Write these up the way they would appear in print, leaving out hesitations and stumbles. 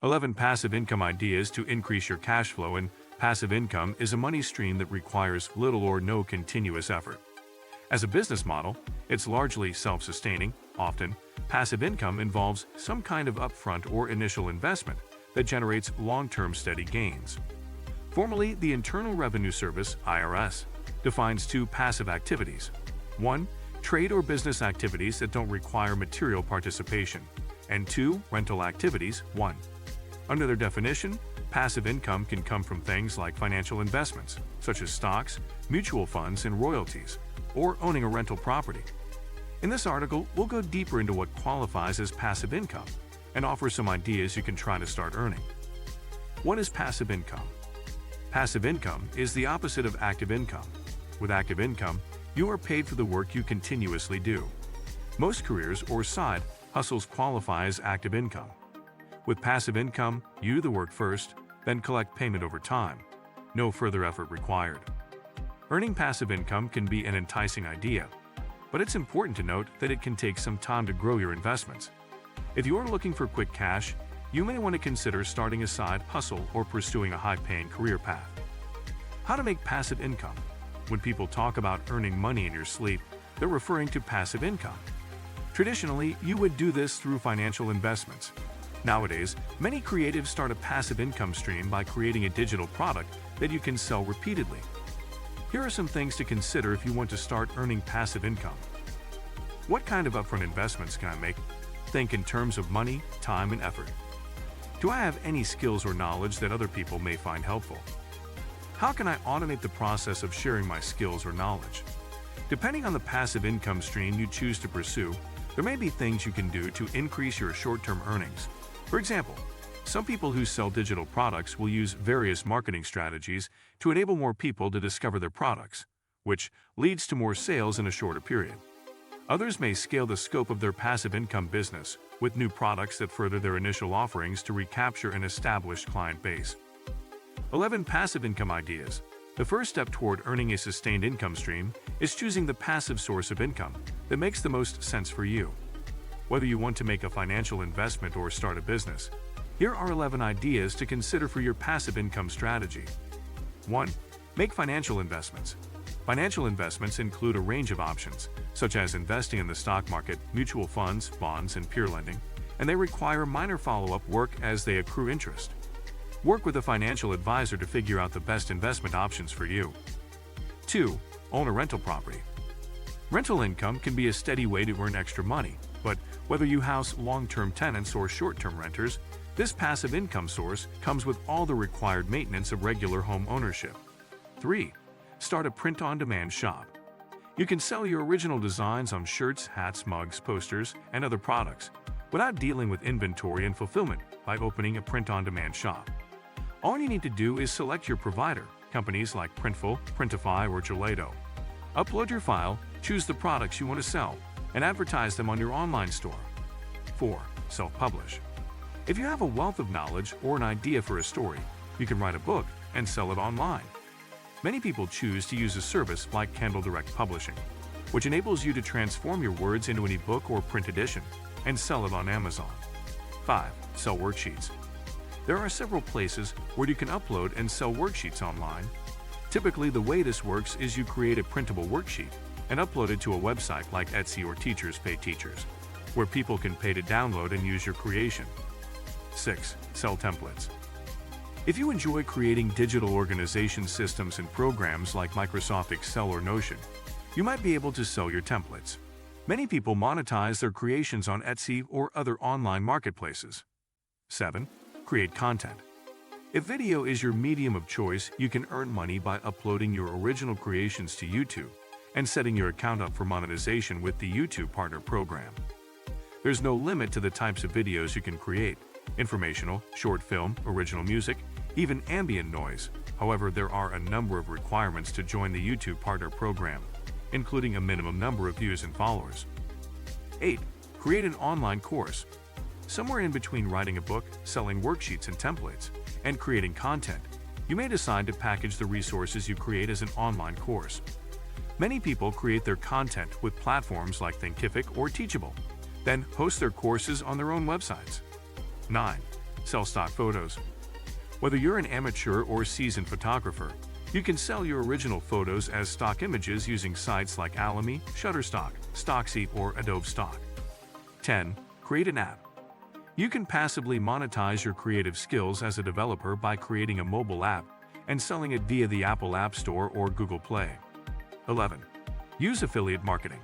11 Passive income ideas to increase your cash flow. And passive income is a money stream that requires little or no continuous effort. As a business model, it's largely self-sustaining. Often, passive income involves some kind of upfront or initial investment that generates long-term steady gains. Formally, the Internal Revenue Service (IRS) defines two passive activities. 1. Trade or business activities that don't require material participation. And 2. Rental activities. 1. Under their definition, passive income can come from things like financial investments, such as stocks, mutual funds, and royalties, or owning a rental property. In this article, we'll go deeper into what qualifies as passive income and offer some ideas you can try to start earning. What is passive income? Passive income is the opposite of active income. With active income, you are paid for the work you continuously do. Most careers or side hustles qualify as active income. With passive income, you do the work first, then collect payment over time. No further effort required. Earning passive income can be an enticing idea, but it's important to note that it can take some time to grow your investments. If you are looking for quick cash, you may want to consider starting a side hustle or pursuing a high-paying career path. How to make passive income? When people talk about earning money in your sleep, they're referring to passive income. Traditionally, you would do this through financial investments. Nowadays, many creatives start a passive income stream by creating a digital product that you can sell repeatedly. Here are some things to consider if you want to start earning passive income. What kind of upfront investments can I make? Think in terms of money, time, and effort. Do I have any skills or knowledge that other people may find helpful? How can I automate the process of sharing my skills or knowledge? Depending on the passive income stream you choose to pursue, there may be things you can do to increase your short-term earnings. For example, some people who sell digital products will use various marketing strategies to enable more people to discover their products, which leads to more sales in a shorter period. Others may scale the scope of their passive income business with new products that further their initial offerings to recapture an established client base. 11 Passive income ideas. The first step toward earning a sustained income stream is choosing the passive source of income that makes the most sense for you. Whether you want to make a financial investment or start a business, here are 11 ideas to consider for your passive income strategy. 1. Make financial investments. Financial investments include a range of options, such as investing in the stock market, mutual funds, bonds, and peer lending, and they require minor follow-up work as they accrue interest. Work with a financial advisor to figure out the best investment options for you. 2. Own a rental property. Rental income can be a steady way to earn extra money, but whether you house long-term tenants or short-term renters, this passive income source comes with all the required maintenance of regular home ownership. 3. Start a print-on-demand shop. You can sell your original designs on shirts, hats, mugs, posters, and other products without dealing with inventory and fulfillment by opening a print-on-demand shop. All you need to do is select your provider, companies like Printful, Printify, or Gelato. Upload your file, choose the products you want to sell, and advertise them on your online store. 4. Self-publish. If you have a wealth of knowledge or an idea for a story, you can write a book and sell it online. Many people choose to use a service like Kindle Direct Publishing, which enables you to transform your words into an ebook or print edition and sell it on Amazon. 5. Sell worksheets. There are several places where you can upload and sell worksheets online. Typically, the way this works is you create a printable worksheet and upload it to a website like Etsy or Teachers Pay Teachers, where people can pay to download and use your creation. 6. Sell templates. If you enjoy creating digital organization systems and programs like Microsoft Excel or Notion, you might be able to sell your templates. Many people monetize their creations on Etsy or other online marketplaces. 7. Create content. If video is your medium of choice, you can earn money by uploading your original creations to YouTube and setting your account up for monetization with the YouTube Partner Program. There's no limit to the types of videos you can create: informational, short film, original music, even ambient noise. However, there are a number of requirements to join the YouTube Partner Program, including a minimum number of views and followers. 8. Create an online course. Somewhere in between writing a book, selling worksheets and templates, and creating content, you may decide to package the resources you create as an online course. Many people create their content with platforms like Thinkific or Teachable, then host their courses on their own websites. 9. Sell stock photos. Whether you're an amateur or seasoned photographer, you can sell your original photos as stock images using sites like Alamy, Shutterstock, Stocksy, or Adobe Stock. 10. Create an app. You can passively monetize your creative skills as a developer by creating a mobile app and selling it via the Apple App Store or Google Play. 11. Use affiliate marketing.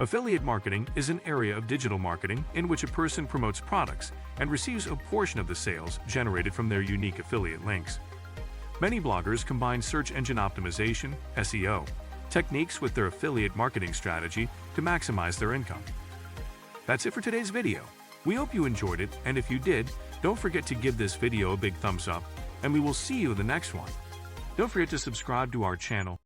Affiliate marketing is an area of digital marketing in which a person promotes products and receives a portion of the sales generated from their unique affiliate links. Many bloggers combine search engine optimization, SEO, techniques with their affiliate marketing strategy to maximize their income. That's it for today's video. We hope you enjoyed it, and if you did, don't forget to give this video a big thumbs up, and we will see you in the next one. Don't forget to subscribe to our channel